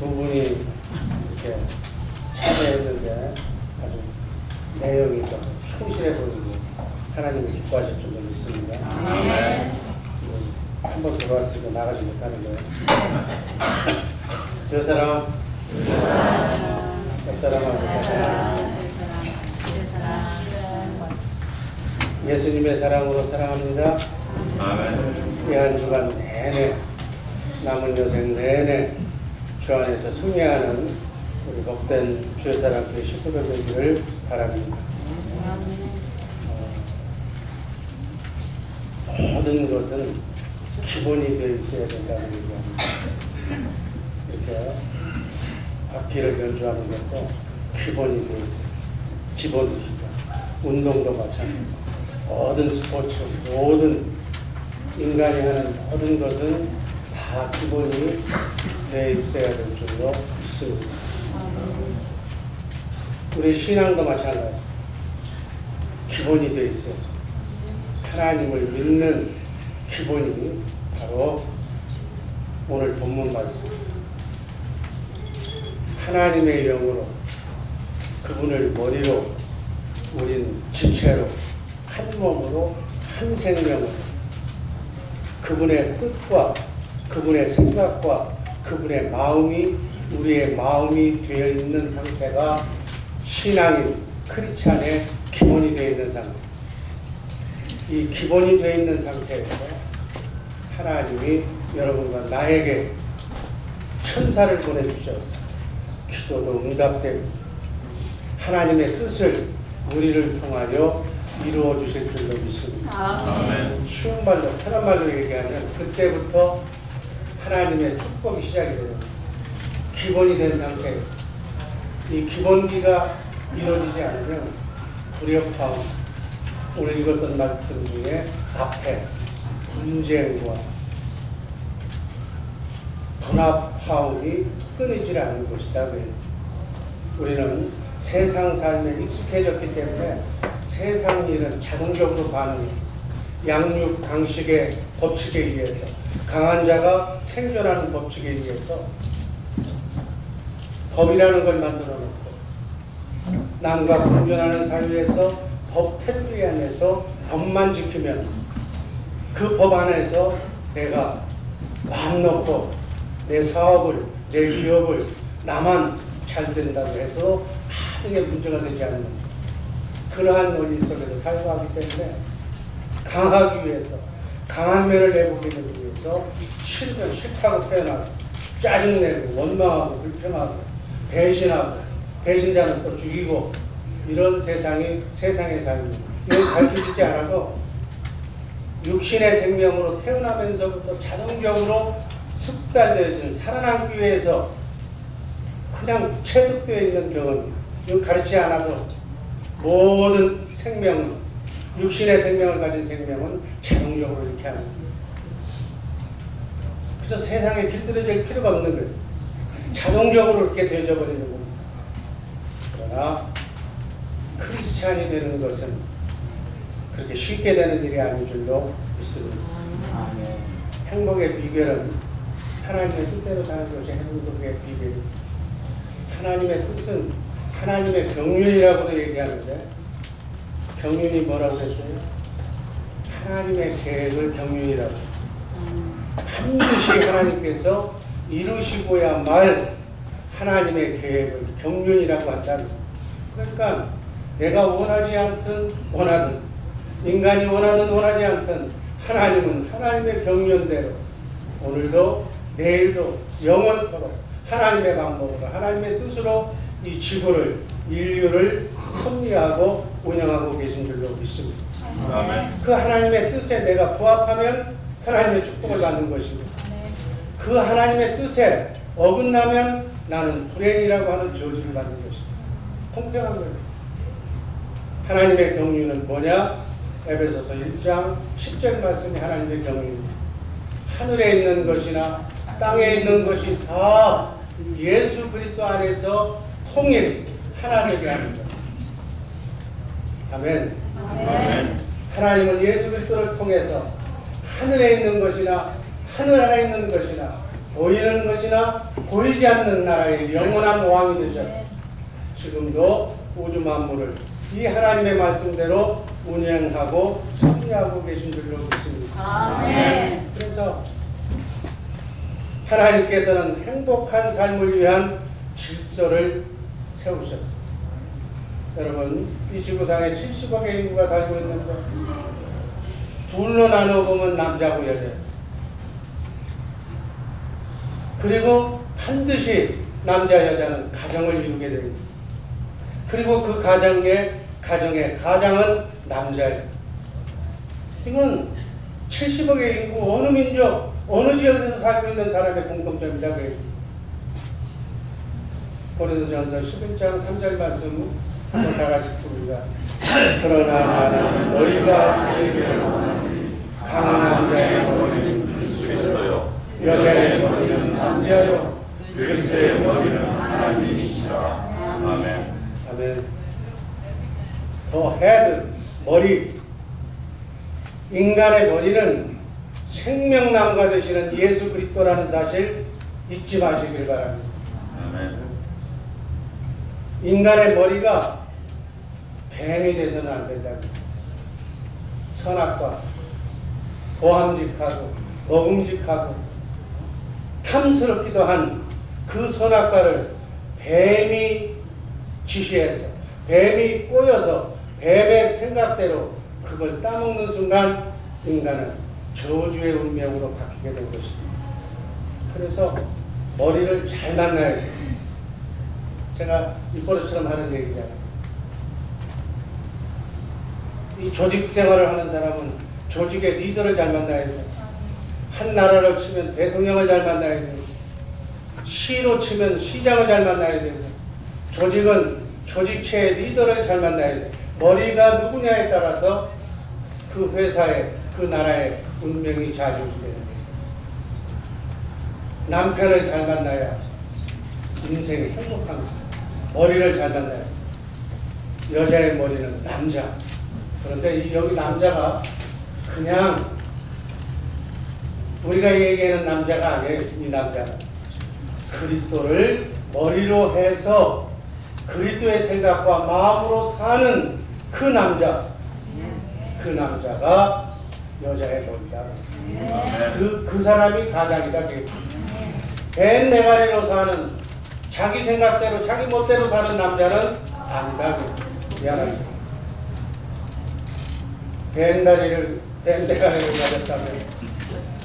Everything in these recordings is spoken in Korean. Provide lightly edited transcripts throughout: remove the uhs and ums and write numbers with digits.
두 분이 이렇게 참여했는데 아주 내용이 좀 충실해 보이고 하나님이 기뻐하실 줄로 믿습니다. 한번 들어왔으니까 나가지 못하는 거예요. 저 사람, 옆 사람하고 예수님의 사랑으로 사랑합니다. 이 한 주간 내내 남은 여생 내내 주 안에서 승리하는 우리 복된 주의 사랑 교회 식구들 되기를 바랍니다. 모든 것은 기본이 되어 있어야 된다는 얘기합니다. 이렇게 악기를 연주하는 것도 기본이 되어 있어요. 기본입니다. 운동도 마찬가지고 모든 스포츠, 모든 인간이 하는 모든 것은 다 기본이 되어 있어야 될 줄로 믿습니다. 우리 신앙도 마찬가지. 기본이 되어 있어요. 하나님을 믿는 기본이 바로 오늘 본문 말씀. 하나님의 영으로 그분을 머리로 우린 지체로 한 몸으로 한 생명으로 그분의 뜻과 그분의 생각과 그분의 마음이 우리의 마음이 되어 있는 상태가 신앙인 크리스찬의 기본이 되어 있는 상태. 이 기본이 되어 있는 상태에서 하나님이 여러분과 나에게 천사를 보내주셔서 기도도 응답되고 하나님의 뜻을 우리를 통하여 이루어 주실 줄로 믿습니다. 쉬운 말로 편한 말로 얘기하면 그때부터 하나님의 축복이 시작이 돼요. 기본이 된 상태에서 이 기본기가 이루어지지 않으면 불협화음, 오늘 읽었던 말씀 중에 앞에 분쟁과 분합화음이 끊이지 않는 것이다. 우리는 세상 삶에 익숙해졌기 때문에 세상 일은 자동적으로 반응해요. 양육 강식의 법칙에 의해서 강한 자가 생존하는 법칙에 의해서 법이라는 걸 만들어 놓고 남과 공존하는 사회에서 법 테두리 안에서 법만 지키면 그 법 안에서 내가 마음 놓고 내 사업을, 내 기업을 나만 잘 된다고 해서 아무게 문제가 되지 않는 그러한 논리 속에서 살아가기 때문에 강하기 위해서 강한 면을 내보이기 위해서 싫으면 싫다고 표현하고 짜증내고 원망하고 불평하고 배신하고 배신자는 또 죽이고 이런 세상의 삶입니다. 이건 가르쳐주지 않아도 육신의 생명으로 태어나면서부터 자동적으로 습관되어진 살아남기 위해서 그냥 체득되어 있는 경험이에요. 이건 가르치지 않아도 모든 생명은 육신의 생명을 가진 생명은 자동적으로 이렇게 하는 거예요. 그래서 세상에 길들여질 필요가 없는 거예요. 자동적으로 이렇게 되어져 버리는 겁니다. 그러나 크리스찬이 되는 것은 그렇게 쉽게 되는 일이 아닌 줄로 믿습니다. 행복의 비결은 하나님의 뜻대로 사는 것이 행복의 비결입니다. 하나님의 뜻은 하나님의 경륜이라고도 얘기하는데 경륜이 뭐라고 했어요? 하나님의 계획을 경륜이라고. 반드시 하나님께서 이루시고야 말 하나님의 계획을 경륜이라고 한다는 거예요. 그러니까 내가 원하지 않든 원하든 인간이 원하든 원하지 않든 하나님은 하나님의 경륜대로 오늘도 내일도 영원토록 하나님의 방법으로 하나님의 뜻으로 이 지구를 인류를 섭리하고 운영하고 계신 줄로 믿습니다. 아멘. 그 하나님의 뜻에 내가 부합하면 하나님의 축복을 받는 것입니다. 그 하나님의 뜻에 어긋나면 나는 불행이라고 하는 저주를 받는 것입니다. 공평한 거예요. 하나님의 경륜은 뭐냐? 에베소서 1장 10절 말씀이 하나님의 경륜입니다. 하늘에 있는 것이나 땅에 있는 것이 다 예수 그리스도 안에서 통일 하나 되게 하는 것. 아멘. 아멘. 하나님은 예수 그리스도를 통해서 하늘에 있는 것이나 하늘 안에 있는 것이나 보이는 것이나 보이지 않는 나라의 영원한 왕이 되셔서 지금도 우주 만물을 이 하나님의 말씀대로 운영하고 승리하고 계신 줄로 믿습니다. 아멘. 그래서 하나님께서는 행복한 삶을 위한 질서를 세우셨습니다. 여러분, 이 지구상에 70억의 인구가 살고 있는데 둘로 나눠보면 남자고 여자. 그리고 반드시 남자 여자는 가정을 이루게 되어 있습니다. 그리고 그 가정의 가장은 남자예요. 이건 70억의 인구, 어느 민족, 어느 지역에서 살고 있는 사람의 공통점이라고 해요. 고린도전서 11장 3절 말씀 한번 다 같이 부릅니다. 그러나 나는 너희가 알기를 원하니 강한 남자의 머리는 그리스도요 여자의 머리는 남자요 그리스도의 머리는 하나님이시라. 아멘. 아멘. 더 헤드, 머리. 인간의 머리는 생명나무가 되시는 예수 그리스도라는 사실 잊지 마시길 바랍니다. 아멘. 인간의 머리가 뱀이 돼서는 안 된다고. 선악과 고함직하고 먹음직하고 탐스럽기도 한 그 선악과를 뱀이 지시해서 뱀이 꼬여서 뱀의 생각대로 그걸 따먹는 순간 인간은 저주의 운명으로 바뀌게 된 것입니다. 그래서 머리를 잘 만나야 돼요. 제가 입버릇처럼 하는 얘기잖아요. 이 조직 생활을 하는 사람은 조직의 리더를 잘 만나야 돼요. 한 나라를 치면 대통령을 잘 만나야 돼요. 시로 치면 시장을 잘 만나야 되고, 조직은 조직체의 리더를 잘 만나야 돼요. 머리가 누구냐에 따라서 그 회사의, 그 나라의 운명이 좌지우지되는 거예요. 남편을 잘 만나야 인생이 행복한 거예요. 머리를 잘 만나야 돼요. 여자의 머리는 남자. 그런데 여기 남자가 그냥 우리가 얘기하는 남자가 아니에요. 이 남자는 그리스도를 머리로 해서 그리스도의 생각과 마음으로 사는 그 남자, 그 남자가 여자의 머리다. 그 사람이 가장이다. 뱀 네가리로 사는, 자기 생각대로 자기 멋대로 사는 남자는 아니다. 미안합니다. 뱀 네가리를 가졌다면,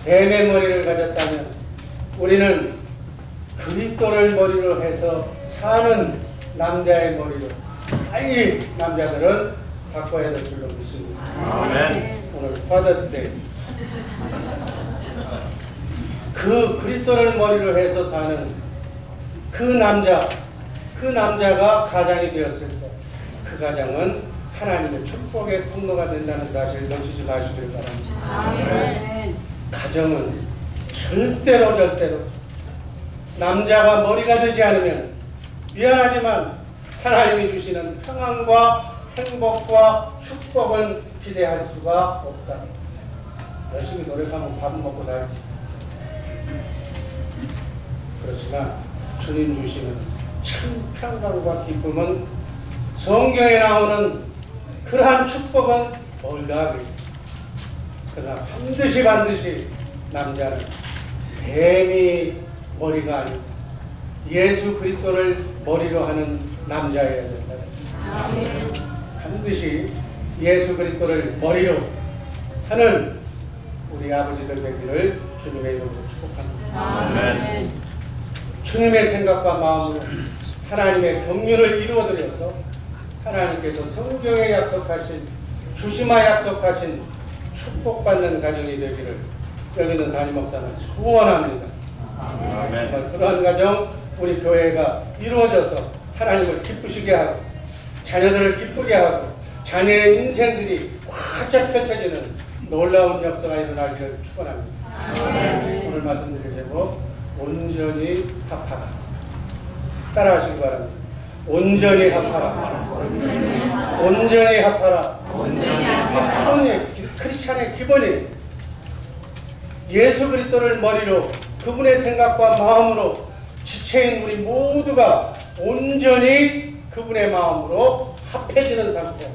뱀의 머리를 가졌다면 우리는 그리스도를 머리로 해서 사는 남자의 머리로 빨리 남자들은 바꿔야 될 줄로 믿습니다. 아멘. 오늘 파더스데이. 그 그리스도를 머리로 해서 사는 그 남자가 가장이 되었을 때 그 가장은 하나님의 축복의 통로가 된다는 사실을 놓치지 마시길 바랍니다. 아멘. 가정은 절대로 남자가 머리가 되지 않으면 미안하지만 하나님이 주시는 평안과 행복과 축복은 기대할 수가 없다. 열심히 노력하면 밥은 먹고 살지. 그렇지만 주님 주시는 참 평강과 기쁨은, 성경에 나오는 그러한 축복은 멀다. 그러나 반드시 남자는 뱀이 머리가 아니고 예수 그리스도를 머리로 하는 남자여야 된다. 아멘. 반드시 예수 그리스도를 머리로 하는 우리 아버지들 되기를 주님의 이름으로 축복합니다. 아멘. 주님의 생각과 마음으로 하나님의 경륜을 이루어드려서 하나님께서 성경에 약속하신, 주시마 약속하신 축복받는 가정이 되기를 여기 있는 담임 목사는 소원합니다. 아멘. 그러한 가정 우리 교회가 이루어져서 하나님을 기쁘시게 하고 자녀들을 기쁘게 하고 자녀의 인생들이 활짝 펼쳐지는 놀라운 역사가 일어나기를 축원합니다. 오늘 말씀드린 제목 온전히 합하라. 따라하시기 바랍니다. 온전히 합하라. 온전히 합하라. 기본이에요. 크리스찬의 기본이에요. 예수 그리스도를 머리로 그분의 생각과 마음으로 지체인 우리 모두가 온전히 그분의 마음으로 합해지는 상태.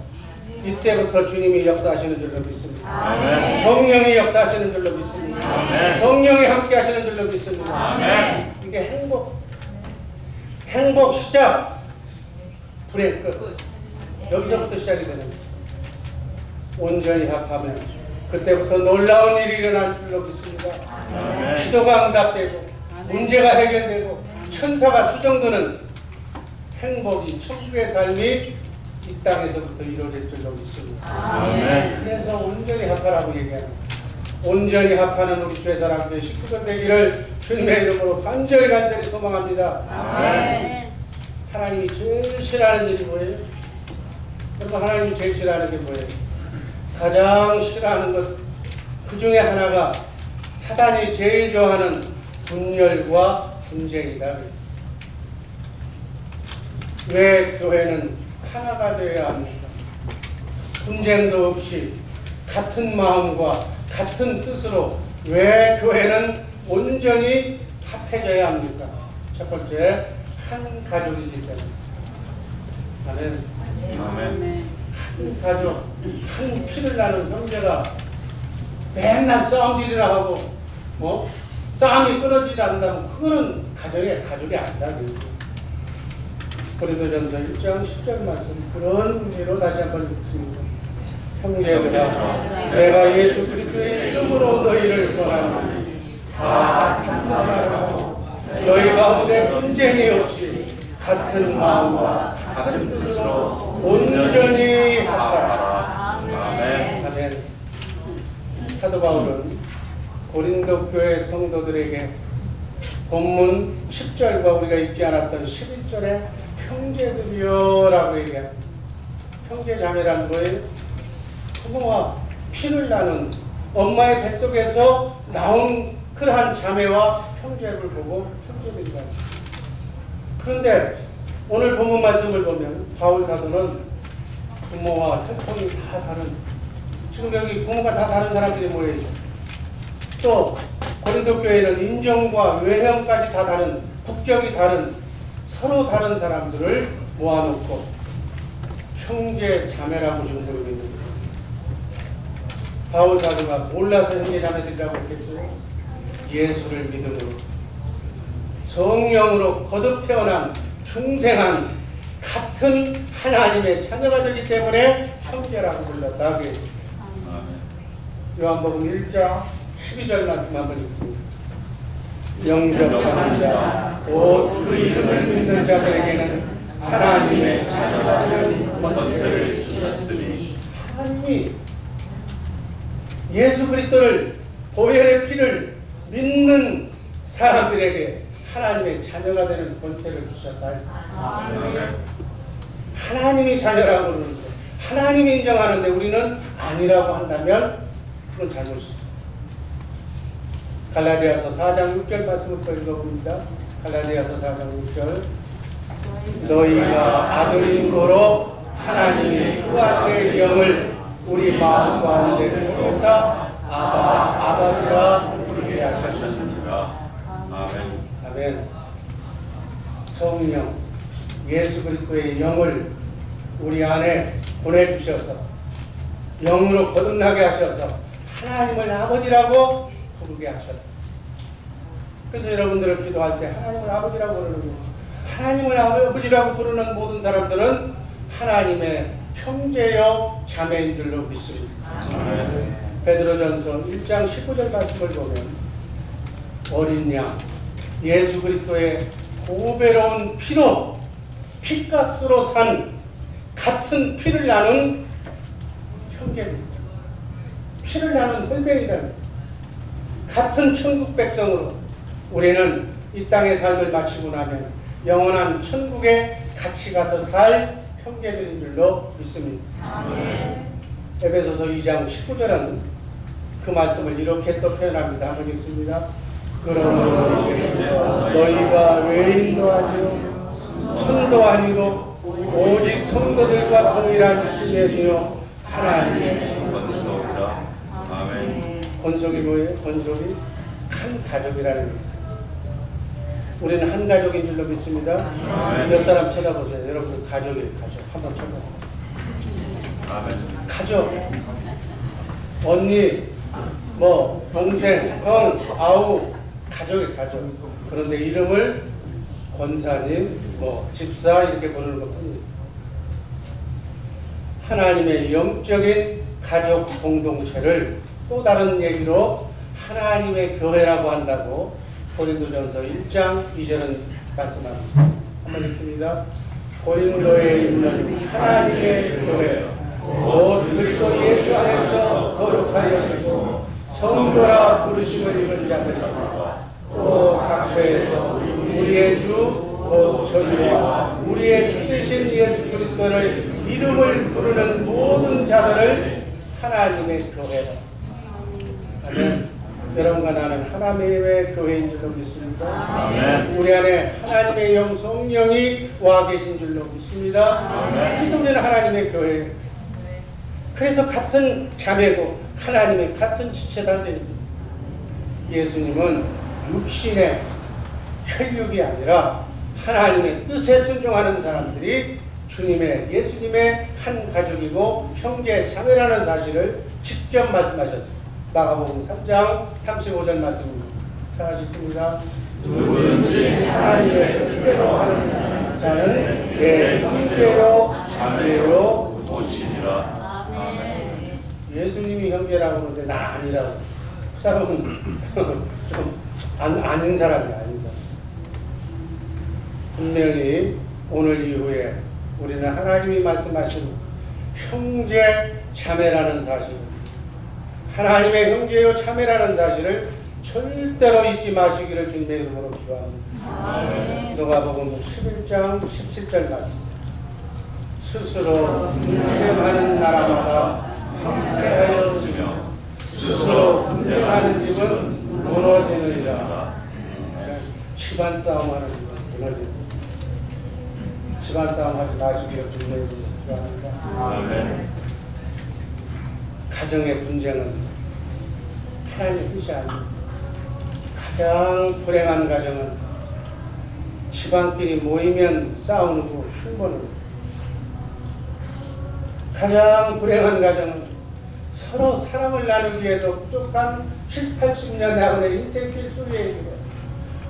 이때부터 주님이 역사하시는 줄로 믿습니다. 아멘. 성령이 역사하시는 줄로 믿습니다. 아멘. 성령이 함께 하시는 줄로 믿습니다. 아멘. 이게 행복 시작, 불행 끝. 여기서부터 시작이 되는 거예요. 온전히 합하면 그때부터 놀라운 일이 일어날 줄로 믿습니다. 아멘. 기도가 응답되고 문제가 해결되고 천사가 수정되는 행복이, 천국의 삶이 이 땅에서부터 이루어질 줄로 믿습니다. 아멘. 그래서 온전히 합하라고 얘기합니다. 온전히 합하는 우리 주의사랑교회 식구들 되기를 주님의 이름으로 간절히 소망합니다. 아멘. 하나님이 제일 싫어하는 일이 뭐예요? 여러분, 하나님이 제일 싫어하는 게 뭐예요? 가장 싫어하는 것, 그 중에 하나가 사단이 제일 좋아하는 분열과 분쟁이다. 왜 교회는 하나가 되어야 합니까? 분쟁도 없이 같은 마음과 같은 뜻으로 왜 교회는 온전히 합해져야 합니까? 첫 번째, 한 가족이기 때문에. 아멘. 아멘. 한 가족, 한 피를 나는 형제가 맨날 싸움질이나 하고, 싸움이 끊어지지 않는다면 그거는 가족이 아니다. 고린도전서 1장 10절 말씀, 그런 의미로 다시 한번 읽습니다. 형제들아, 내가 예수 그리스도의 이름으로 너희를 권하노니 다 같은 말을 하고 너희 가운데 분쟁이 없이 같은 마음과 같은 뜻으로 온전히 합하라. 아멘. 아멘. 사도 바울은 고린도 교회 성도들에게 본문 10절과 우리가 읽지 않았던 11절에 형제들이여 라고 얘기합니다. 형제 자매란 거예요. 부모와 피를 나눈 엄마의 뱃속에서 나온 그러한 자매와 형제를 보고 형제들이다. 그런데 오늘 본문 말씀을 보면 바울 사도는 부모와 형통이 다 다른, 지금 여기 부모가 다 다른 사람들이 모여있죠. 또 고린도 교회는 인종과 외형까지 다 다른, 국적이 다른, 서로 다른 사람들을 모아놓고 형제 자매라고 지금 부르고 있는 거예요. 바울 사도가 몰라서 형제 자매들이라고 했겠어요? 예수를 믿음으로 성령으로 거듭 태어난 중생한 같은 하나님의 자녀가 되기 때문에 형제라고 불렀다. 요한복음 1장 12절 말씀 한번 읽습니다. 영접하는 자, 곧 그 이름을 믿는 자들에게는 하나님의 자녀가 되는 권세를 주셨으니, 하나님이 예수 그리스도를, 보혈의 피를 믿는 사람들에게 하나님의 자녀가 되는 권세를 주셨다. 하나님이 자녀라고 그러는데, 하나님이 인정하는데 우리는 아니라고 한다면 그건 잘못이죠. 갈라디아서 4장 6절 말씀을 또 읽어봅니다. 갈라디아서 4장 6절, 너희가 아들인 거로 하나님이 그 아들의 영을 우리 마음 가운데 통해서 아버지라 부르게 하셨습니다. 아멘. 아멘. 성령 예수 그리스도의 영을 우리 안에 보내주셔서 영으로 거듭나게 하셔서 하나님을 아버지라고 부르게 하셨다. 그래서 여러분들을 기도할 때 하나님을 아버지라고 부르는 거예요. 하나님을 아버지라고 부르는 모든 사람들은 하나님의 형제요 자매인 줄로 믿습니다. 아멘. 베드로전서 1장 19절 말씀을 보면 어린 양 예수 그리스도의 보배로운 피로 피값으로 산 같은 피를 나눈 형제입니다. 피를 나눈 혈맹이다. 같은 천국 백성으로 우리는 이 땅의 삶을 마치고 나면 영원한 천국에 같이 가서 살 형제들인 줄로 믿습니다. 아멘. 에베소서 2장 19절은 그 말씀을 이렇게 또 표현합니다. 한번 읽습니다. 그러므로 너희가 외인도 아니요 손도 아니고 오직 성도들과 동일한 신뢰되어 하나님의 권속이라. 아멘. 권속이 뭐예요? 권속이 한 가족이라는 거예요. 우리는 한 가족인 줄로 믿습니다. 아멘. 몇 사람 쳐다보세요. 여러분 가족이에요. 가족. 한번 쳐다보세요. 아멘. 가족. 언니, 뭐 동생, 형, 아우, 가족이 가족. 그런데 이름을 권사님, 뭐 집사 이렇게 부르는 것뿐이에요. 하나님의 영적인 가족 공동체를 또 다른 얘기로 하나님의 교회라고 한다고 고린도전서 1장 2절은 말씀합니다. 한번 읽습니다. 고린도에 있는 하나님의 교회 곧 그리스도 예수 안에서 거룩하여지고 성도라 부르심을 입은 자들과 또 각 교회에서 우리의 주 곧 전우와 우리의 주 되신 예수 그리스도를 이름을 부르는 모든 자들을 하나님의 교회라. 아멘. 여러분과 나는 하나님의 교회인 줄로 믿습니다. 아멘. 우리 안에 하나님의 영 성령이 와 계신 줄로 믿습니다. 아멘. 그래서 우리는 하나님의 교회예요. 그래서 같은 자매고 하나님의 같은 지체다. 예수님은 육신의 혈육이 아니라 하나님의 뜻에 순종하는 사람들이 예수님의 한 가족이고 형제 자매라는 사실을 직접 말씀하셨습니다. 마가복음 3장 35절 말씀입니다. 잘 하셨습니다. 누구든지 하나님의 뜻대로 하는 자는 내 형제요 자매요 고치리라. 아멘. 예수님이 형제라고 그러는데 나 아니라고. 그 사람은 좀 아닌 사람이야. 아닌 사람. 분명히 오늘 이후에 우리는 하나님이 말씀하신 형제 자매라는 사실, 하나님의 형제요 자매라는 사실을 절대로 잊지 마시기를 주님의 이름으로 기도합니다. 누가복음 11장 17절 말씀. 스스로 분쟁하는 나라마다 함께하여 지며 스스로 분쟁하는 집은 무너지느니라. 집안 싸움하는 집은 무너지느니라. 집안 싸움 하지 마시기를 주님의 이름으로 기도합니다. 아멘. 가정의 분쟁은 하나님의 뜻이 아닙니다. 가장 불행한 가정은 집안끼리 모이면 싸우는 거 흉보는. 가장 불행한 가정은 서로 사랑을 나누기 위해서 부족한 7, 80년 나오는 인생 필수리에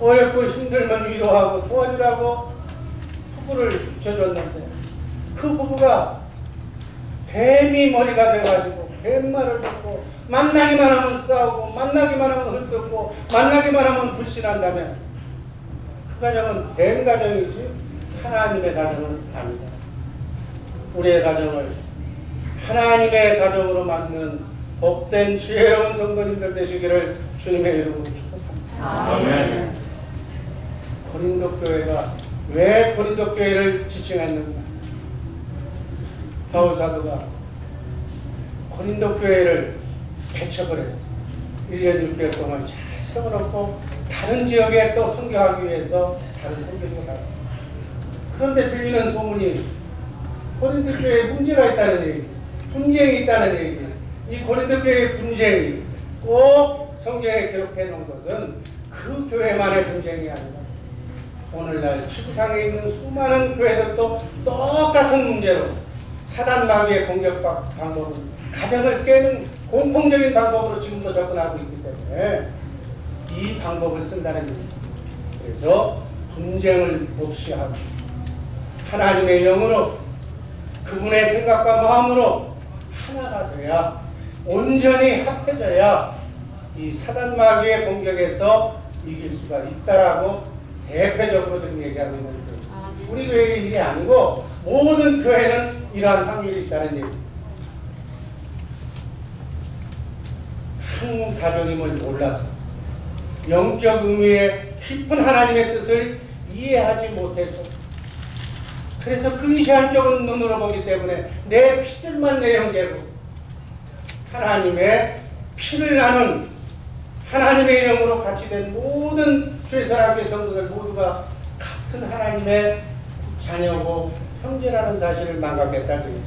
어렵고 힘들면 위로하고 도와주라고 부부를 붙여줬는데 그 부부가 뱀이 머리가 돼가지고 뱀말을 듣고 만나기만 하면 싸우고 만나기만 하면 헐뜯고 만나기만 하면 불신한다면 그 가정은 뱀 가정이지 하나님의 가정은 아니다. 우리의 가정을 하나님의 가정으로 만드는 복된 지혜로운 성도님들 되시기를 주님의 이름으로 축복합니다. 아멘. 고린도 교회가 왜 고린도 교회를 지칭했는가? 바울 사도가 고린도 교회를 개척을 했어. 1년 6개월 동안 잘 세워놓고 다른 지역에 또 선교하기 위해서 다른 선교지로 갔어. 그런데 들리는 소문이 고린도 교회에 문제가 있다는 얘기, 분쟁이 있다는 얘기. 이 고린도 교회의 분쟁이 꼭 성경에 기록해 놓은 것은 그 교회만의 분쟁이 아니라 오늘날 지구상에 있는 수많은 교회들도 똑같은 문제로 사단 마귀의 공격 방법은 가정을 깨는 공통적인 방법으로 지금도 접근하고 있기 때문에 이 방법을 쓴다는 얘기입니다. 그래서 분쟁을 없이 하고 하나님의 영으로 그분의 생각과 마음으로 하나가 돼야 온전히 합해져야 이 사단 마귀의 공격에서 이길 수가 있다라고 대표적으로 지금 얘기하고 있는 거예요. 우리 교회의 일이 아니고 모든 교회는 이러한 확률이 있다는 얘기입니다. 한 가족임을 몰라서 영적 의미의 깊은 하나님의 뜻을 이해하지 못해서 그래서 근시안적인 눈으로 보기 때문에 내 피줄만 내 형제고 하나님의 피를 나눈 하나님의 이름으로 같이 된 모든 주의 사랑의 성도들 모두가 같은 하나님의 자녀고 형제라는 사실을 망각했다는 거예요.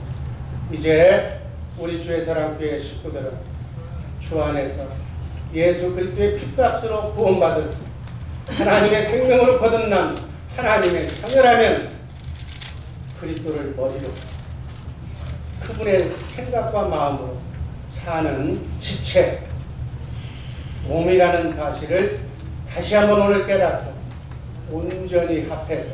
이제 우리 주의 사랑교회 식구들은 주 안에서 예수 그리스도의 핏값으로 구원받은 하나님의 생명으로 거듭난 하나님의 자녀라면 그리스도를 머리로 그분의 생각과 마음으로 사는 지체, 몸이라는 사실을 다시 한번 오늘 깨닫고 온전히 합해서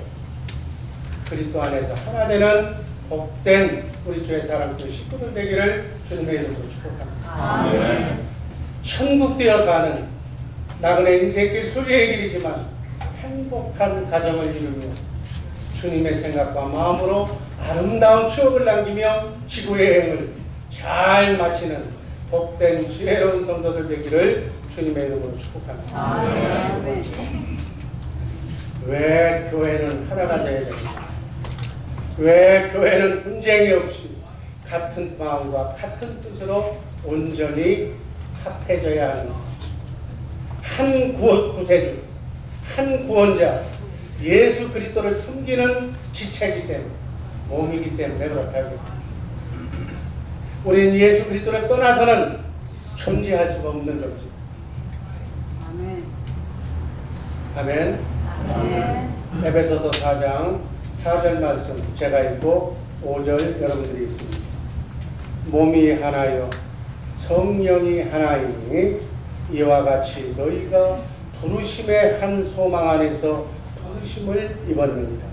그리스도 안에서 하나 되는 복된 우리 주의 사람들 식구들 되기를 주님의 이름으로 축복합니다. 아멘. 천국 되어 사는 나그네 인생길 순리의 길이지만 행복한 가정을 이루며 주님의 생각과 마음으로 아름다운 추억을 남기며 지구의 여행을 잘 마치는 복된 지혜로운 성도들 되기를 주님의 이름으로 축복합니다. 아멘. 왜 교회는 하나가 되어야 됩니까? 왜 교회는 분쟁이 없이 같은 마음과 같은 뜻으로 온전히 합해져야 하는가? 한 구세주, 한 구원자, 예수 그리스도를 섬기는 지체이기 때문에, 몸이기 때문에 그렇다고. 우리는 예수 그리스도를 떠나서는 존재할 수가 없는 존재. 아멘. 아멘. 아멘. 에베소서 4장 4절 말씀 제가 읽고 5절 여러분들이 읽습니다. 몸이 하나요 성령이 하나이니 이와 같이 너희가 부르심의 한 소망 안에서 부르심을 입었느니라.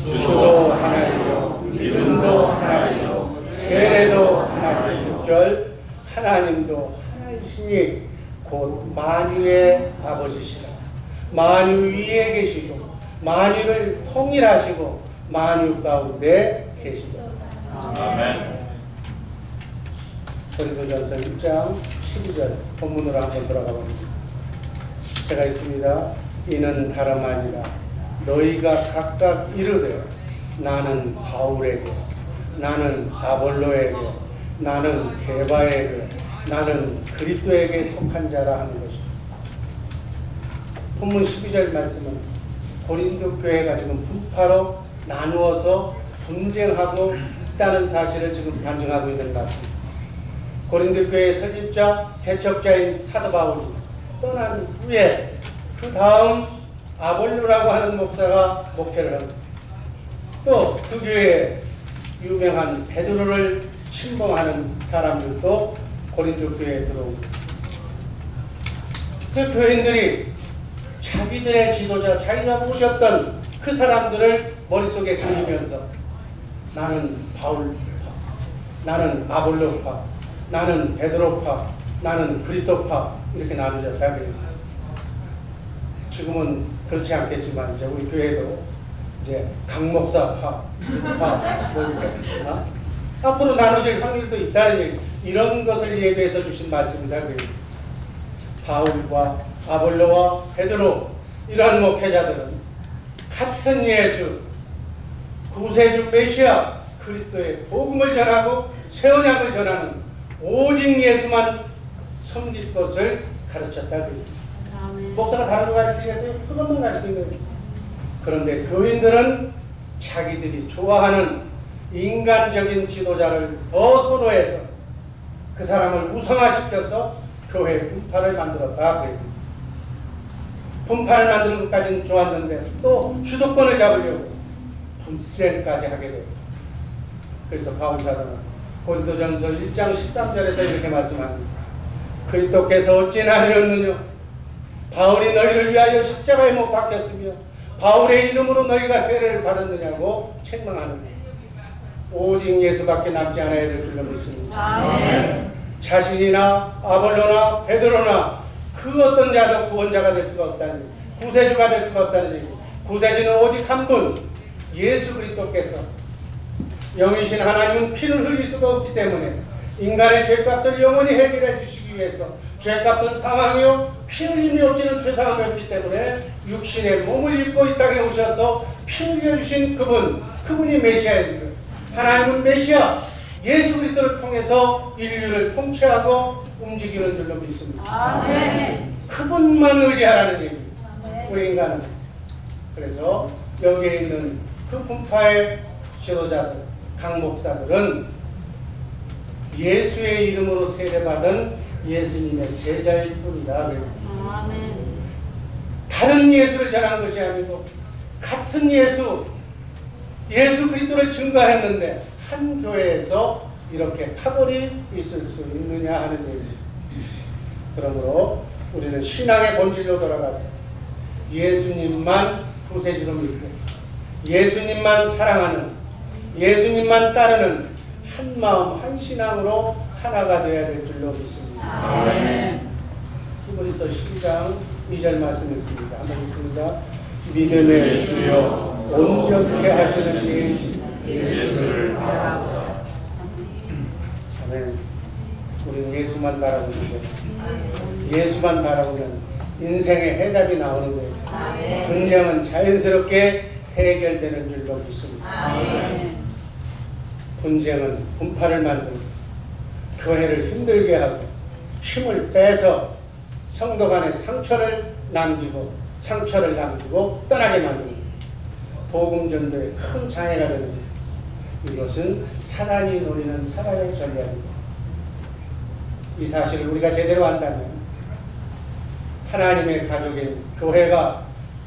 주도 하나이요 믿음도 하나이요 세례도 하나이요 6절 하나님도 하나이시니 곧 만유의 아버지시라. 만유 위에 계시고 만유를 통일하시고 만유 가운데 계시다. 아멘. 고린도전서 1장 12절 본문으로 한번 들어가 봅니다. 제가 읽습니다. 이는 다름 아니라 너희가 각각 이르되 나는 바울에게, 나는 아볼로에게, 나는 게바에게, 나는 그리스도에게 속한 자라 하는 것이다. 본문 12절 말씀은 고린도 교회가 지금 분파로 나누어서 분쟁하고 있다는 사실을 지금 반증하고 있는 것 같습니다. 고린도 교회의 설립자, 개척자인 사도 바울이 떠난 후에 그 다음 아볼로라고 하는 목사가 목회를 합니다. 또 그 교회에 유명한 베드로를 신봉하는 사람들도 고린도 교회에 들어오고 그 교인들이 자기들의 지도자, 자기가 모셨던 그 사람들을 머릿속에 그리면서 나는 바울파, 나는 아볼로파, 나는 베드로파, 나는 그리스도파 이렇게 나누셨다. 지금은 그렇지 않겠지만 이제 우리 교회도 이제 강목사파, 뭐 이렇게 앞으로 나눠질 확률도 있다는 얘기. 이런 것을 예배해서 주신 말씀이다. 바울과 아볼로와 베드로 이러한 목회자들은 같은 예수, 구세주 메시아 그리스도의 복음을 전하고 새 언약을 전하는 오직 예수만 섬길 것을 가르쳤다. 목사가 다른 거 가르치겠어요? 그것만 가르치는 거예요. 그런데 교인들은 자기들이 좋아하는 인간적인 지도자를 더 선호해서 그 사람을 우상화시켜서 교회 분파를 만들었다. 분파를 만드는 것까지는 좋았는데 또 주도권을 잡으려고 분쟁까지 하게 돼요. 그래서 바울 사도는 고린도전서 1장 13절에서 이렇게 말씀합니다. 그리스도께서 어찌 나를 얻느냐? 바울이 너희를 위하여 십자가에 못 박혔으며 바울의 이름으로 너희가 세례를 받았느냐고 책망하는 거예요. 오직 예수밖에 남지 않아야 될 줄로 믿습니다. 아멘. 자신이나 아볼로나 베드로나 그 어떤 자도 구원자가 될 수가 없다는 얘기, 구세주가 될 수가 없다는 얘기. 구세주는 오직 한 분, 예수 그리스도께서 영이신 하나님은 피를 흘릴 수가 없기 때문에 인간의 죄값을 영원히 해결해 주시기 위해서 죄값은 사망이요 피 흘림이 없이는 죄사함이 없기 때문에 육신의 몸을 입고 이 땅에 오셔서 피 흘려주신 그분이 메시아입니다. 하나님은 메시아 예수 그리스도를 통해서 인류를 통치하고 움직이는 줄로 믿습니다. 아멘. 그분만 의지하라는 얘기입니다. 아멘. 우리 인간은. 그래서 여기에 있는 그 분파의 지도자들, 강목사들은 예수의 이름으로 세례받은 예수님의 제자일 뿐이다. 아멘. 다른 예수를 전한 것이 아니고 같은 예수 그리스도를 증거했는데 한 교회에서 이렇게 파벌이 있을 수 있느냐 하는 얘기입니다. 그러므로 우리는 신앙의 본질로 돌아가서 예수님만 구세주로 믿고 예수님만 사랑하는 예수님만 따르는 한 마음 한 신앙으로 하나가 되어야 될 줄로 믿습니다. 아멘. 히브리서 12장 2절 말씀 읽습니다. 한번 읽습니다. 믿음의 주여 온전케 하시는 이 예수를 바라보라. 아멘. 우리는 예수만 바라보는 거예요. 예수만 바라보면 인생의 해답이 나오는 거예요. 분쟁은 자연스럽게 해결되는 줄로 믿습니다. 분쟁은 분파를 만들고 교회를 힘들게 하고 힘을 빼서 성도 간에 상처를 남기고 떠나게 만드는 복음 전도에 큰 장애가 되는 이것은 사단이 노리는 사단의 전략입니다. 이 사실을 우리가 제대로 안다면 하나님의 가족인 교회가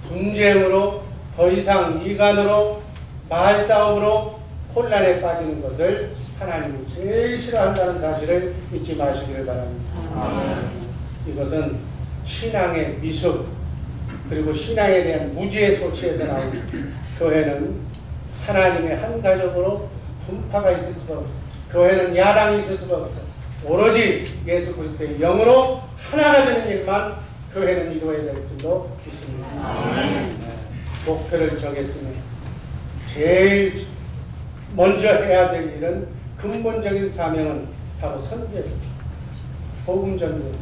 분쟁으로 더 이상 이간으로 말싸움으로 혼란에 빠지는 것을 하나님이 제일 싫어한다는 사실을 잊지 마시기를 바랍니다. 이것은 신앙의 미숙 그리고 신앙에 대한 무지의 소치에서 나오는 교회는 하나님의 한 가족으로 분파가 있을 수가 없어요. 교회는 야당이 있을 수가 없어요. 오로지 예수 그리스도의 영으로 하나가 되는 일만 교회는 이루어야 될 줄로 믿습니다. 목표를 정했으면 제일 먼저 해야 될 일은 근본적인 사명은 바로 선교입니다. 복음 전도.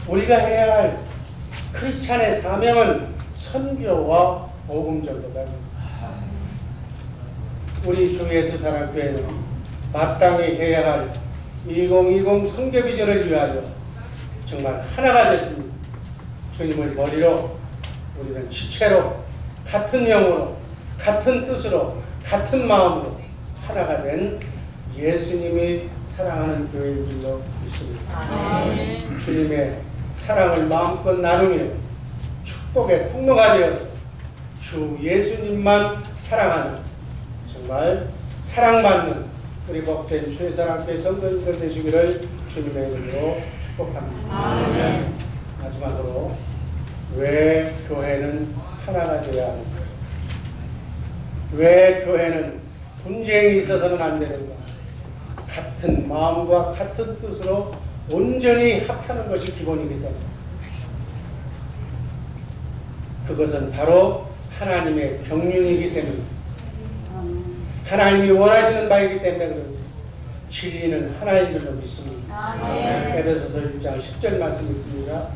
우리가 해야 할 크리스찬의 사명은 선교와 복음 전도다. 우리 주 예수 사랑교회는 마땅히 해야 할 2020 선교 비전을 위하여 정말 하나가 됐습니다. 주님을 머리로 우리는 지체로 같은 영으로 같은 뜻으로 같은 마음으로 하나가 된 예수님이 사랑하는 교회인 줄로 믿습니다. 주님의 사랑을 마음껏 나누며 축복의 통로가 되어서 주 예수님만 사랑하는 정말 사랑받는 우리 복된 주의 사랑교회 성도님들 되시기를 주님의 이름으로 축복합니다. 마지막으로 왜 교회는 하나가 되어야 하는가? 왜 교회는 분쟁이 있어서는 안 되는가? 같은 마음과 같은 뜻으로 온전히 합하는 것이 기본이기 때문에 그것은 바로 하나님의 경륜이기 때문에 하나님이 원하시는 바이기 때문에 그렇죠. 진리는 하나인 줄로 믿습니다. 에베소서 1장 10절 말씀 있습니다.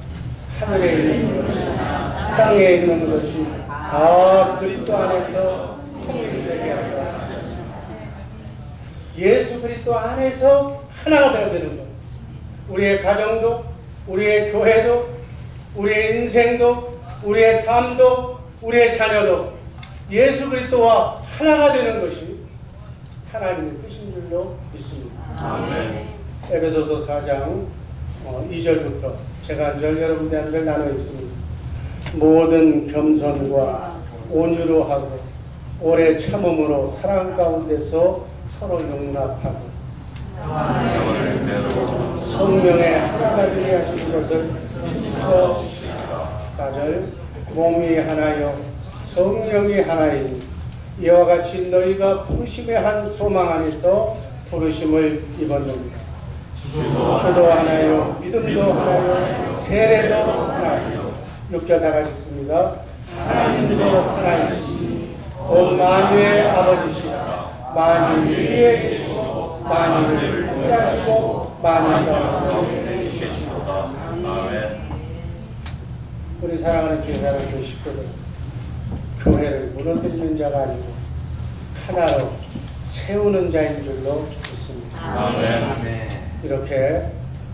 하늘에 있는 것이 땅에 있는 것이 다 그리스도 안에서 통일되게 하라. 예수 그리스도 안에서 하나가 되어야 되는 거예요. 우리의 가정도, 우리의 교회도, 우리의 인생도, 우리의 삶도, 우리의 자녀도 예수 그리스도와 하나가 되는 것이 하나님의 뜻인 줄로 믿습니다. 아멘. 에베소서 4장 2절부터 제가 한 절 여러분들한테 나눠 있습니다. 모든 겸손과 온유로 하고 오래 참음으로 사랑 가운데서 서로 용납하고 성령의 하나가 되게 하신 것을 힘써 4절 몸이 하나요 성령이 하나이니 이와 같이 너희가 부르심의 한 소망 안에서 부르심을 입었느니라. 주도 하나요 믿음도 하나요 세례도 하나요. 6절 다 같이 읽습니다. 하나님도 하나이시니 곧 만유의 아버지시라. 만유 위에 계시고 만유를 통일하시고 만유 가운데 계시도다. 아멘. 우리 사랑하는 주의 사랑하는 식구들, 교회를 무너뜨리는 자가 아니고 하나로 세우는 자인 줄로 믿습니다. 아멘. 이렇게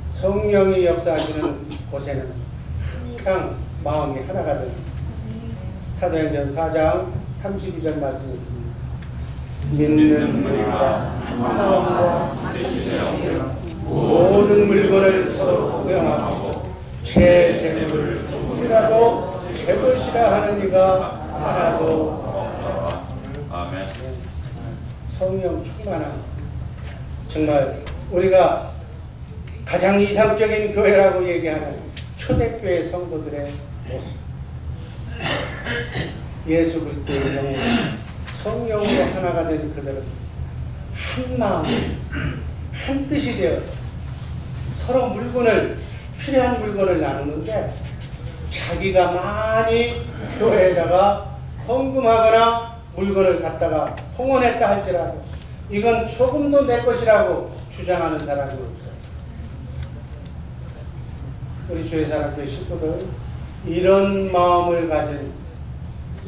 성령이 역사하시는 곳에는 항상 마음이 하나가 됩니다. 사도행전 4장 32절 말씀이 있습니다. 믿는 우리가 한 마음과 모든 물건을 서로 공경하고 제 재물을 조금이라도 되것이라 하는 이가 하나도 없다. 아멘. 성령 충만한, 정말 우리가 가장 이상적인 교회라고 얘기하는 초대교회 성도들의 모습. 예수 그리스도의 영으로 성령으로 하나가 된 그들은 한 마음, 한 뜻이 되어서 서로 필요한 물건을 나누는데, 자기가 많이 교회에다가 헌금하거나 물건을 갖다가 홍원했다 할지라도 이건 조금도 내 것이라고 주장하는 사람이 없어요. 우리 주의 사람들 식구들, 이런 마음을 가진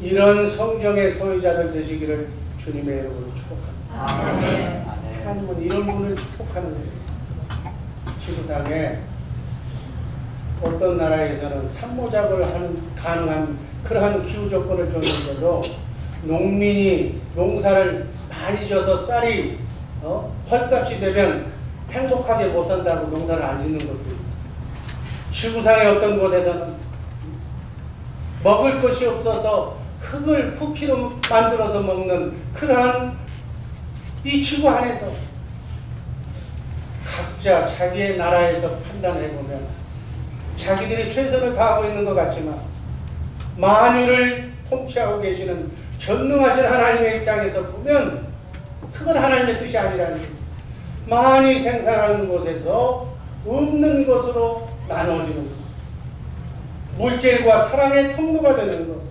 이런 성경의 소유자들 되시기를 주님의 이름으로 축복합니다. 하나님은 이런 분을 축복하는 거예요. 지구상에 어떤 나라에서는 산모작을 하는 가능한 그러한 기후 조건을 줬는데도 농민이 농사를 많이 져서 쌀이 헐값이 되면 행복하게 못 산다고 농사를 안 짓는 것도 있고, 지구상의 어떤 곳에서는 먹을 것이 없어서 흙을 쿠키로 만들어서 먹는 그러한 이 지구 안에서 각자 자기의 나라에서 판단해보면 자기들이 최선을 다하고 있는 것 같지만, 만유를 통치하고 계시는 전능하신 하나님의 입장에서 보면 그건 하나님의 뜻이 아니라는 거예요. 많이 생산하는 곳에서 없는 것으로 나누어지는 것, 물질과 사랑의 통로가 되는 것,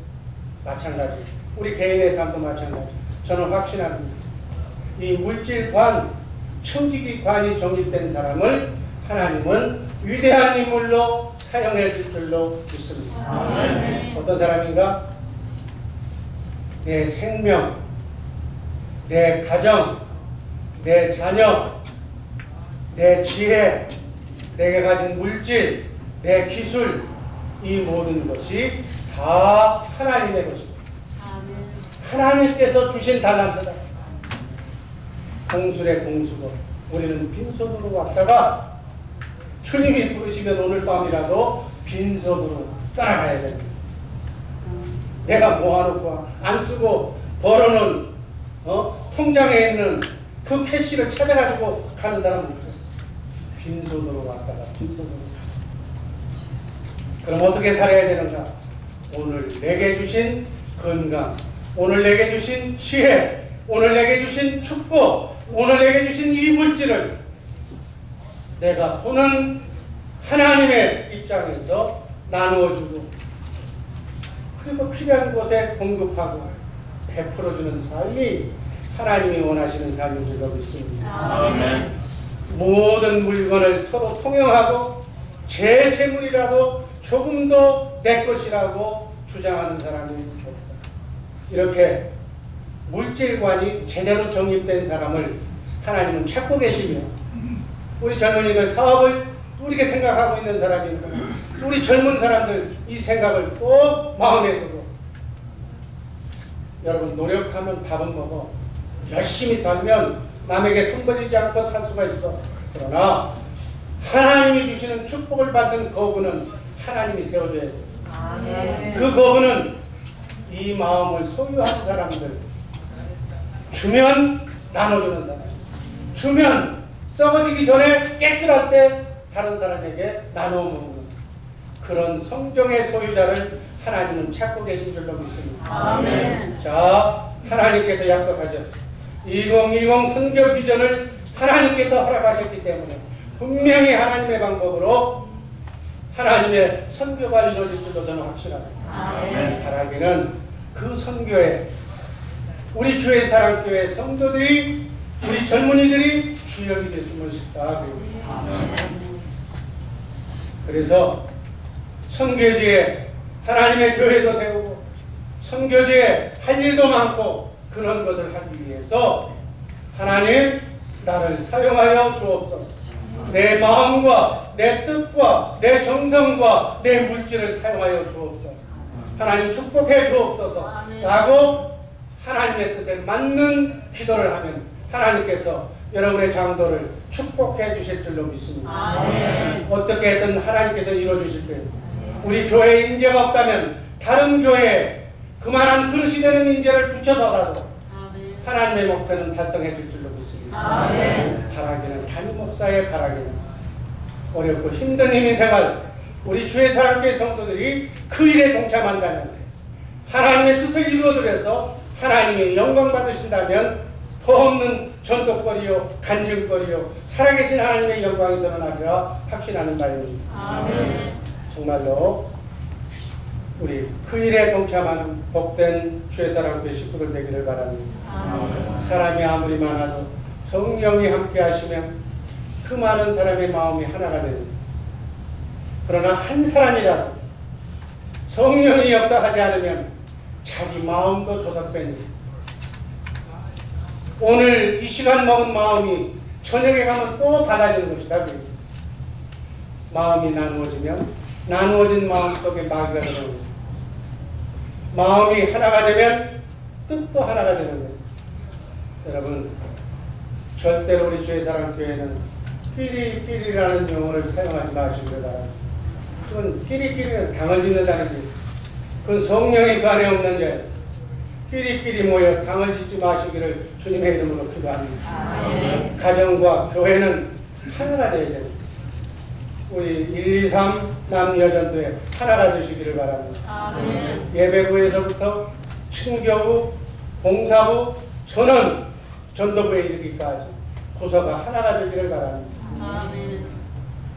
마찬가지. 우리 개인의 삶도 마찬가지. 저는 확신합니다. 이 물질관, 청지기관이 정립된 사람을 하나님은 위대한 인물로 사용해 줄 줄로 믿습니다. 어떤 사람인가? 내 생명, 내 가정, 내 자녀, 내 지혜, 내가 가진 물질, 내 기술, 이 모든 것이 다 하나님의 것입니다. 하나님께서 주신 달란트다. 공술의 공수고, 우리는 빈손으로 왔다가 주님이 부르시면 오늘 밤이라도 빈손으로 따라가야 됩니다. 내가 모아놓고 안 쓰고 벌어놓은 통장에 있는 그 캐시를 찾아가지고 가는 사람은 없어요. 빈손으로 왔다가 빈손으로 가요. 그럼 어떻게 살아야 되는가? 오늘 내게 주신 건강, 오늘 내게 주신 지혜, 오늘 내게 주신 축복, 오늘 내게 주신 이 물질을 내가 보는 하나님의 입장에서 나누어주고, 그리고 필요한 곳에 공급하고 베풀어주는 삶이 하나님이 원하시는 삶인 줄로 믿습니다. 아멘. 모든 물건을 서로 통용하고 제 재물이라도 조금도 내 것이라고 주장하는 사람이 없다. 이렇게 물질관이 제대로 정립된 사람을 하나님은 찾고 계시며, 우리 젊은이들 사업을 우리가 생각하고 있는 사람이니까 우리 젊은 사람들 이 생각을 꼭 마음에 두고, 여러분 노력하면 밥은 먹어, 열심히 살면 남에게 손 벌리지 않고 살 수가 있어. 그러나 하나님이 주시는 축복을 받는 거부는 하나님이 세워줘야 돼. 그 거부는 이 마음을 소유한 사람들, 주면 나눠주는 사람, 주면 썩어지기 전에 깨끗할 때 다른 사람에게 나눠 먹는 그런 성정의 소유자를 하나님은 찾고 계신 줄로 믿습니다. 아멘. 자, 하나님께서 약속하셨어요. 2020 선교 비전을 하나님께서 허락하셨기 때문에 분명히 하나님의 방법으로 하나님의 선교가 이루어질 줄로 저는 확신합니다. 바라기는 그 선교에 우리 주의 사랑교회 성도들이, 우리 젊은이들이 주역이 됐으면 싶다. 그래서 선교지에 하나님의 교회도 세우고 선교지에 할 일도 많고, 그런 것을 하기 위해서 하나님 나를 사용하여 주옵소서. 내 마음과 내 뜻과 내 정성과 내 물질을 사용하여 주옵소서. 하나님 축복해 주옵소서 라고 하나님의 뜻에 맞는 기도를 하면 하나님께서 여러분의 장도를 축복해 주실 줄로 믿습니다. 어떻게든 하나님께서 이루어 주실 거예요. 우리 교회에 인재가 없다면 다른 교회에 그만한 그릇이 되는 인재를 붙여서라도 하나님의 목표는 달성해 줄 줄로 믿습니다. 바라기는 담임 목사의 바라기는 어렵고 힘든 인생활 우리 주의 사랑교회 성도들이 그 일에 동참한다면 하나님의 뜻을 이루어드려서 하나님의 영광 받으신다면 더 없는 전도거리요 간증거리요 살아계신 하나님의 영광이 드러나리라 확신하는 바입니다. 정말로 우리 그 일에 동참하는 복된 주의 사랑교회 식구들 되기를 바랍니다. 사람이 아무리 많아도 성령이 함께 하시면 그 많은 사람의 마음이 하나가 됩니다. 그러나 한 사람이라도 성령이 역사하지 않으면 자기 마음도 조석됩니다. 오늘 이 시간 먹은 마음이 저녁에 가면 또 달라지는 것이다. 마음이 나누어지면 나누어진 마음 속에 마귀가 들어옵니다. 마음이 하나가 되면 뜻도 하나가 되는 거예요. 여러분 절대로 우리 주의 사랑교회는 끼리끼리라는 용어를 사용하지 마시기를 바랍니다. 그건 끼리끼리는 당을 짓는다는 게 그건 성령이 그 안에 없는 죄. 끼리끼리 모여 당을 짓지 마시기를 주님의 이름으로 기도합니다. 가정과 교회는 하나가 되어야 됩니다. 우리 1, 2, 3 남여전도에 하나가 되시기를 바랍니다. 예배부에서부터 친교부, 봉사부, 전원 전도부에 이르기까지 부서가 하나가 되기를 바랍니다.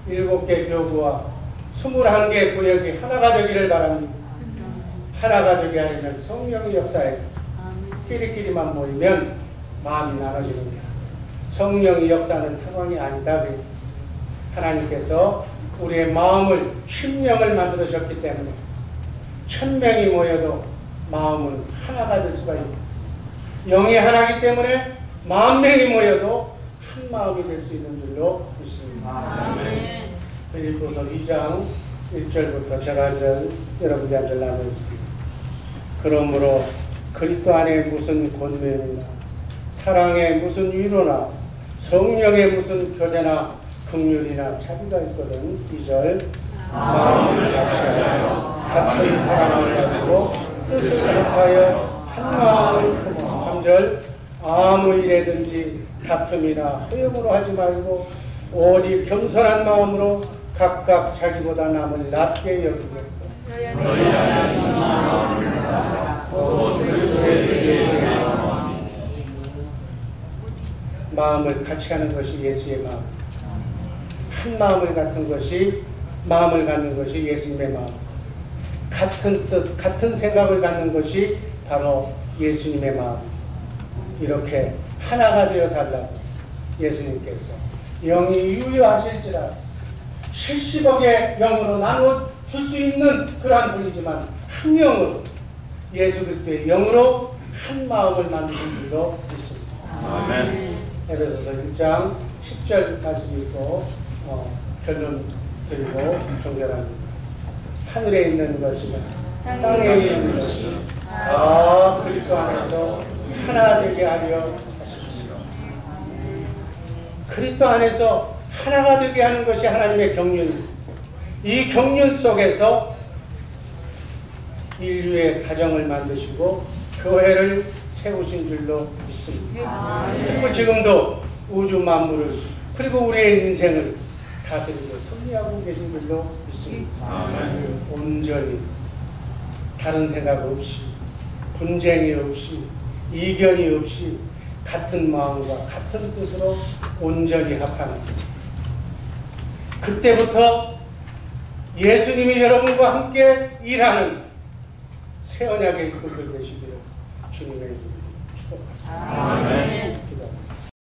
7개 교부와 21개 구역이 하나가 되기를 바랍니다. 하나가 되게 하려면 성령의 역사에 끼리끼리만 모이면 마음이 나눠지는데 성령의 역사는 상황이 아니다. 하나님께서 우리의 마음을 심령을 만들으셨기 때문에 1000명이 모여도 마음은 하나가 될 수가 있습니다. 영이 하나이기 때문에 10,000명이 모여도 한 마음이 될 수 있는 줄로 믿습니다. 빌립보서 2장 1절부터 제가 여러분이 한 절 나누었습니다. 그러므로 그리스도 안에 무슨 권면이나 사랑에 무슨 위로나 성령에 무슨 교제나 긍휼이나 자비가 있거든. 2절 마음을 같이하여 같은 사랑을 가지고 뜻을 합하여 한 마음을 품어. 3절 아무 일에든지 다툼이나 허용으로 하지 말고 오직 겸손한 마음으로 각각 자기보다 남을 낮게 여기고 마음을 같이 하는 것이 예수의 마음. 한 마음을 갖는 것이 마음을 갖는 것이 예수님의 마음. 같은 뜻, 같은 생각을 갖는 것이 바로 예수님의 마음. 이렇게 하나가 되어 살라고 예수님께서 영이 유효하실지라 70억의 영으로 나눠 줄 수 있는 그러한 분이지만 한 영으로 예수 그리스도의 영으로 한 마음을 만드신 줄도 있습니다. 아멘. 에베소서 6장 10절 말씀이 있고 결론 드리고 종결합니다. 하늘에 있는 것이나 땅에 있는 것이나 다 그리스도 안에서 하나 되게 하려 하십시오. 그리스도 안에서 하나가 되게 하는 것이 하나님의 경륜입니다. 이 경륜 속에서 인류의 가정을 만드시고 교회를 세우신 줄로 믿습니다. 그리고 지금도 우주 만물을 그리고 우리의 인생을 다스리고 섭리하고 계신 줄로 믿습니다. 온전히 다른 생각 없이 분쟁이 없이 이견이 없이 같은 마음과 같은 뜻으로 온전히 합하는 그때부터 예수님이 여러분과 함께 일하는 새 언약의 이끌들 되시기를 주님의 이름으로 축복합니다. 아멘. 기도합니다.